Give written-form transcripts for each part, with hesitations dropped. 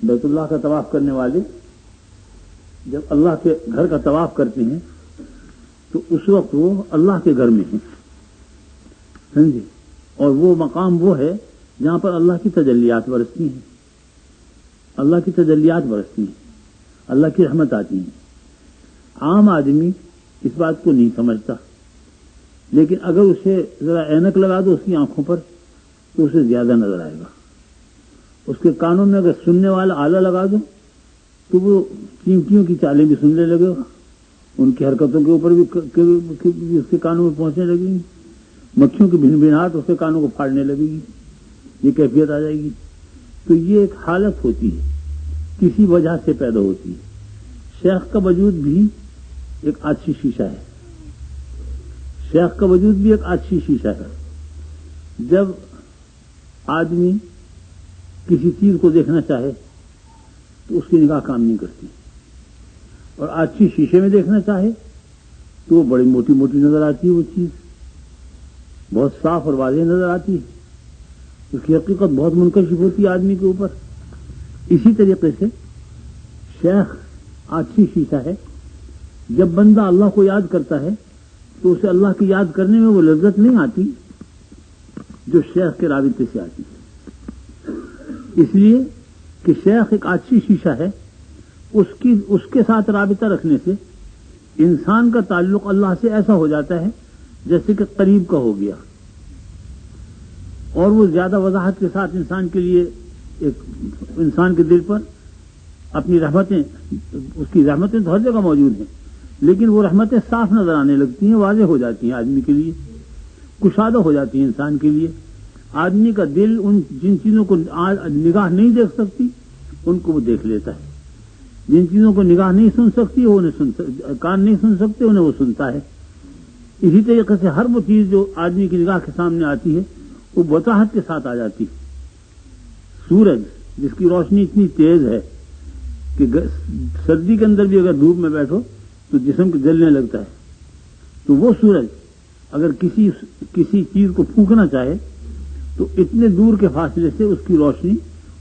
بیت اللہ کا طواف کرنے والے جب اللہ کے گھر کا طواف کرتے ہیں تو اس وقت وہ اللہ کے گھر میں ہیں، سمجھے، اور وہ مقام وہ ہے جہاں پر اللہ کی تجلیات برستی ہیں، اللہ کی تجلیات برستی ہیں، اللہ کی رحمت آتی ہیں۔ عام آدمی اس بات کو نہیں سمجھتا، لیکن اگر اسے ذرا اینک لگا دو اس کی آنکھوں پر تو اسے زیادہ نظر آئے گا۔ اس کے کانوں میں اگر سننے والا آلہ لگا دو تو وہ چیونٹیوں کی چالیں بھی سننے لگے گا، ان کی حرکتوں کے اوپر بھی اس کے کانوں میں پہنچنے لگے گی، مکھیوں کی بھنبھناہٹ اس کے کانوں کو پھاڑنے لگے گی، یہ کیفیت آ جائے گی۔ تو یہ ایک حالت ہوتی ہے، کسی وجہ سے پیدا ہوتی ہے۔ شیخ کا وجود بھی ایک آتشی شیشہ ہے، شیخ کا وجود بھی ایک آتشی شیشہ ہے۔ جب آدمی کسی چیز کو دیکھنا چاہے تو اس کی نگاہ کام نہیں کرتی، اور آتشی شیشے میں دیکھنا چاہے تو وہ بڑی موٹی موٹی نظر آتی ہے، وہ چیز بہت صاف اور واضح نظر آتی ہے، اس کی حقیقت بہت منکشف ہوتی ہے آدمی کے اوپر۔ اسی طریقے سے شیخ آتشی شیشہ ہے، جب بندہ اللہ کو یاد کرتا ہے تو اسے اللہ کی یاد کرنے میں وہ لذت نہیں آتی جو شیخ کے رابطے سے آتی ہے، اس لیے کہ شیخ ایک آتشی شیشہ ہے، اس کے ساتھ رابطہ رکھنے سے انسان کا تعلق اللہ سے ایسا ہو جاتا ہے جیسے کہ قریب کا ہو گیا، اور وہ زیادہ وضاحت کے ساتھ انسان کے لیے انسان کے دل پر اپنی رحمتیں، اس کی رحمتیں تو ہر جگہ موجود ہیں، لیکن وہ رحمتیں صاف نظر آنے لگتی ہیں، واضح ہو جاتی ہیں آدمی کے لیے، کشادہ ہو جاتی ہیں انسان کے لیے۔ آدمی کا دل ان جن چیزوں کو نگاہ نہیں دیکھ سکتی ان کو وہ دیکھ لیتا ہے، جن چیزوں کو نگاہ نہیں سن سکتی وہ کان نہیں سن سکتے انہیں وہ سنتا ہے۔ اسی طریقے سے ہر وہ چیز جو آدمی کی نگاہ کے سامنے آتی ہے وہ وضاحت کے ساتھ آ جاتی ہے۔ سورج جس کی روشنی اتنی تیز ہے کہ سردی کے اندر بھی اگر دھوپ میں بیٹھو تو جسم کو جلنے لگتا ہے، تو وہ سورج اگر کسی چیز کو پھونکنا چاہے تو اتنے دور کے فاصلے سے اس کی روشنی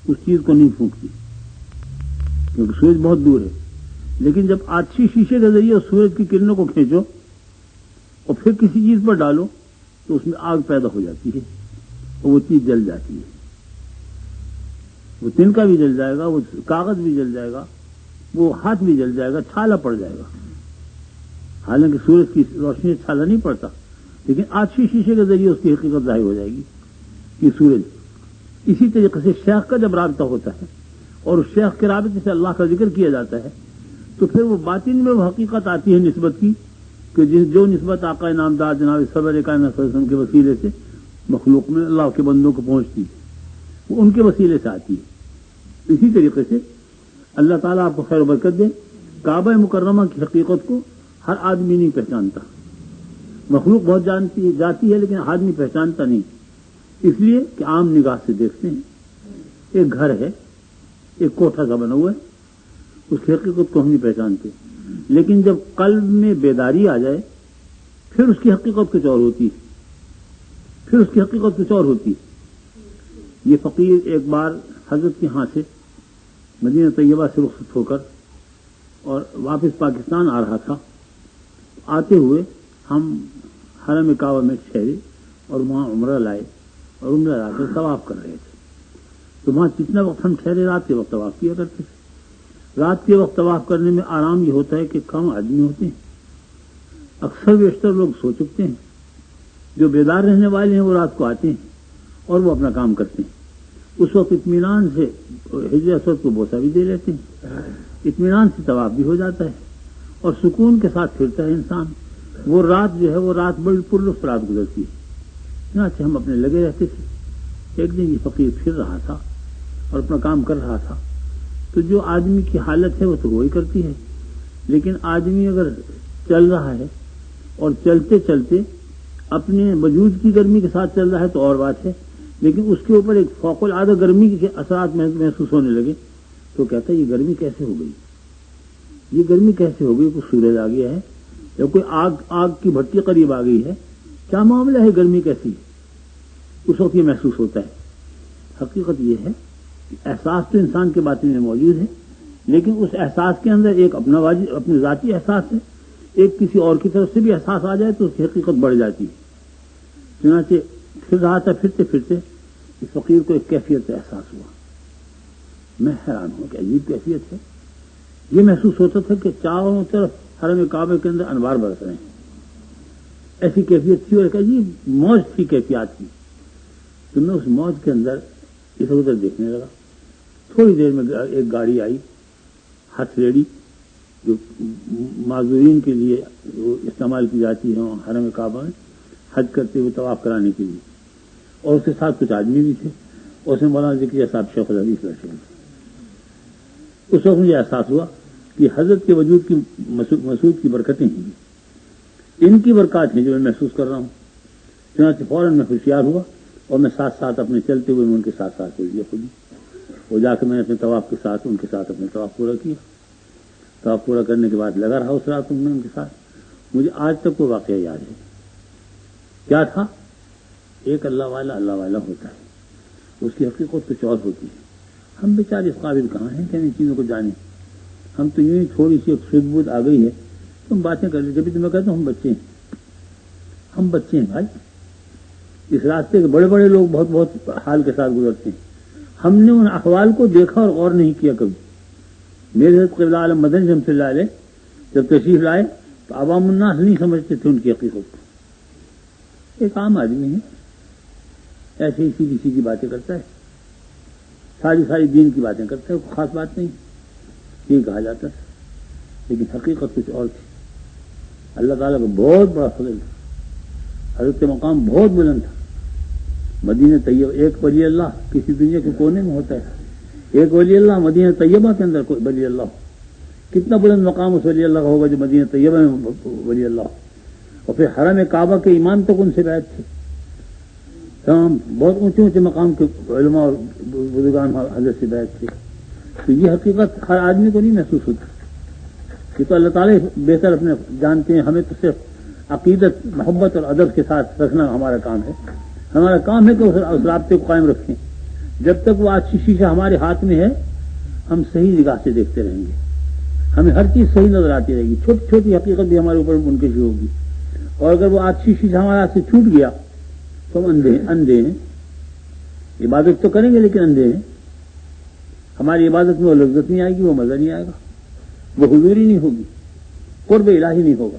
اس چیز کو نہیں پھونکتی، کیونکہ سورج بہت دور ہے۔ لیکن جب آتشی شیشے کے ذریعے اس سورج کی کرنوں کو کھینچو اور پھر کسی چیز پر ڈالو تو اس میں آگ پیدا ہو جاتی ہے اور وہ چیز جل جاتی ہے، وہ تنکا بھی جل جائے گا، وہ کاغذ بھی جل جائے گا، وہ ہاتھ بھی جل جائے گا، چھالا پڑ جائے گا۔ حالانکہ سورج کی روشنی سے چھالا نہیں پڑتا، لیکن آتشی شیشے کے ذریعے اس کی حقیقت ظاہر ہو جائے گی کہ سورج۔ اسی طریقے سے شیخ کا جب رابطہ ہوتا ہے اور اس شیخ کے رابطے سے اللہ کا ذکر کیا جاتا ہے تو پھر وہ باطن میں وہ حقیقت آتی ہے نسبت کی، کہ جو نسبت آقا نامدار جناب سرور کائنات صلی اللہ علیہ وسلم کے وسیلے سے مخلوق میں اللہ کے بندوں کو پہنچتی ہے، وہ ان کے وسیلے سے آتی ہے۔ اسی طریقے سے اللہ تعالیٰ آپ کو خیر و برکت دے، کعبہ مکرمہ کی حقیقت کو ہر آدمی نہیں پہچانتا، مخلوق بہت جاتی ہے لیکن آدمی پہچانتا نہیں، اس لیے کہ عام نگاہ سے دیکھتے ہیں ایک گھر ہے، ایک کوٹھا سا بنا ہوا ہے، اس کی حقیقت کو ہم نہیں پہچانتے، لیکن جب قلب میں بیداری آ جائے پھر اس کی حقیقت کچھ اور ہوتی ہے، پھر اس کی حقیقت کچھ اور ہوتی ہے۔ یہ فقیر ایک بار حضرت کے ہاں سے مدینہ طیبہ سے رخصت ہو کر اور واپس پاکستان آ رہا تھا، آتے ہوئے ہم حرم کعبہ میں ٹھہرے اور وہاں عمرہ لائے اور عمرہ لا کر طواف کر رہے تھے، تو وہاں جتنا وقت ہم ٹھہرے رات کے وقت طواف کیا کرتے تھے۔ رات کے وقت طواف کرنے میں آرام یہ ہوتا ہے کہ کم آدمی ہوتے ہیں، اکثر بیشتر لوگ سو چکتے ہیں، جو بیدار رہنے والے ہیں وہ رات کو آتے ہیں اور وہ اپنا کام کرتے ہیں۔ اس وقت اطمینان سے حجر اسود کو بوسہ بھی دے لیتے ہیں، اطمینان سے طواف بھی ہو جاتا ہے اور سکون کے ساتھ پھرتا ہے انسان۔ وہ رات جو ہے وہ رات بڑی پرلطف رات گزرتی ہے، چنانچہ ہم اپنے لگے رہتے تھے۔ ایک دن یہ فقیر پھر رہا تھا اور اپنا کام کر رہا تھا، تو جو آدمی کی حالت ہے وہ تو وہی کرتی ہے، لیکن آدمی اگر چل رہا ہے اور چلتے چلتے اپنے وجود کی گرمی کے ساتھ چل رہا ہے تو اور بات ہے، لیکن اس کے اوپر ایک فوق العادہ گرمی کے اثرات محسوس ہونے لگے تو کہتا ہے یہ گرمی کیسے ہو گئی، یہ گرمی کیسے ہو گئی، کوئی سورج آ گیا ہے یا کوئی آگ کی بھٹی قریب آ گئی ہے، کیا معاملہ ہے، گرمی کیسی ہے؟ اس وقت یہ محسوس ہوتا ہے۔ حقیقت یہ ہے احساس تو انسان کے باطن میں موجود ہے، لیکن اس احساس کے اندر ایک اپنی ذاتی احساس ہے، ایک کسی اور کی طرف سے بھی احساس آ جائے تو اس کی حقیقت بڑھ جاتی ہے۔ چنانچہ پھر رہا تھا، پھرتے پھرتے اس فقیر کو ایک کیفیت کا احساس ہوا۔ میں حیران ہوں کہ عجیب کیفیت ہے۔ یہ محسوس ہوتا تھا کہ چاروں طرف حرم کعبے کے اندر انوار برس رہے ہیں، ایسی کیفیت تھی، اور ایک عجیب موج تھی کیفیات کی۔ تو میں اس موج کے اندر ادھر ادھر دیکھنے لگا۔ تھوڑی دیر میں ایک گاڑی آئی، ہتھ ریڑی، جو معذورین کے لیے استعمال کی جاتی ہے حرم کعبہ میں حج کرتے ہوئے طواف کرانے کے لیے، اور اس کے ساتھ کچھ آدمی بھی تھے، اور اس میں مولانا ذکریہ صاحب شیخ الحدیث بیٹھے ہوئے تھے۔ اس وقت مجھے احساس ہوا کہ حضرت کے وجود کی مسعود کی برکتیں ہیں، ان کی برکات ہیں جو میں محسوس کر رہا ہوں۔ چنانچہ فوراً میں ہوشیار ہوا اور میں ساتھ ساتھ اپنے چلتے ہوئے ان کے ساتھ ساتھ چل دیا خود ہی، اور جا کے میں نے اپنے طواف کے ساتھ ان کے ساتھ اپنے طواف پورا کیا۔ طواف پورا کرنے کے بعد لگا رہا اس رات میں ان کے ساتھ۔ مجھے آج تک وہ واقعہ یاد ہے۔ کیا تھا؟ ایک اللہ والا ہوتا ہے، اس کی حقیقت کچھ اور ہوتی ہے۔ ہم بیچارے اس قابل کہاں ہیں کہ ان چیزوں کو جانیں؟ ہم تو یوں ہی تھوڑی سی ایک سود بود آ گئی ہے، تم باتیں کر لیتے۔ جبھی تو میں کہتا ہوں ہم بچے ہیں بھائی۔ اس راستے کے بڑے بڑے لوگ بہت بہت حال کے ساتھ گزرتے ہیں، ہم نے ان احوال کو دیکھا اور غور نہیں کیا کبھی۔ میرے حضرت قبلہ عالم مدنی رحمۃ اللہ علیہ جب تشریف لائے تو عوام الناس نہیں سمجھتے تھے ان کی حقیقت کو۔ ایک عام آدمی ہے، ایسے ہی سیدھی سیدھی باتیں کرتا ہے، ساری دین کی باتیں کرتا ہے، کوئی خاص بات نہیں، یہ کہا جاتا ہے، لیکن حقیقت کچھ اور تھی۔ اللہ تعالیٰ کا بہت بڑا فضل تھا، حضرت مقام بہت بلند تھا۔ مدینہ طیبہ، ایک ولی اللہ کسی دنیا کے کونے میں ہوتا ہے، ایک ولی اللہ مدینہ طیبہ کے اندر کوئی ولی اللہ ہو، کتنا بلند مقام اس ولی اللہ کا ہوگا جو مدینہ طیبہ میں ولی اللہ ہو۔ اور پھر حرم کعبہ کے امام تک ان سے بیعت تھے، تمام بہت اونچے اونچے مقام کے علماء اور بزرگان حضرت سے بیعت تھے۔ تو یہ حقیقت ہر آدمی کو نہیں محسوس ہوتی، یہ تو اللہ تعالیٰ بہتر اپنے جانتے ہیں۔ ہمیں تو صرف عقیدت، محبت اور ادب کے ساتھ رکھنا ہمارا کام ہے۔ ہمارا کام ہے کہ اس رابطے کو قائم رکھیں۔ جب تک وہ آج شیشہ ہمارے ہاتھ میں ہے، ہم صحیح نگاہ سے دیکھتے رہیں گے، ہمیں ہر چیز صحیح نظر آتی رہے گی، چھوٹی چھوٹی حقیقت بھی ہمارے اوپر منکشف ہوگی۔ اور اگر وہ آج شیشہ ہمارے ہاتھ سے چھوٹ گیا تو ہم اندھے ہیں، عبادت تو کریں گے لیکن اندھے ہیں۔ ہماری عبادت میں وہ لذت نہیں آئے گی، وہ مزہ نہیں آئے گا، وہ حضوری نہیں ہوگی، قرب الہی نہیں ہوگا۔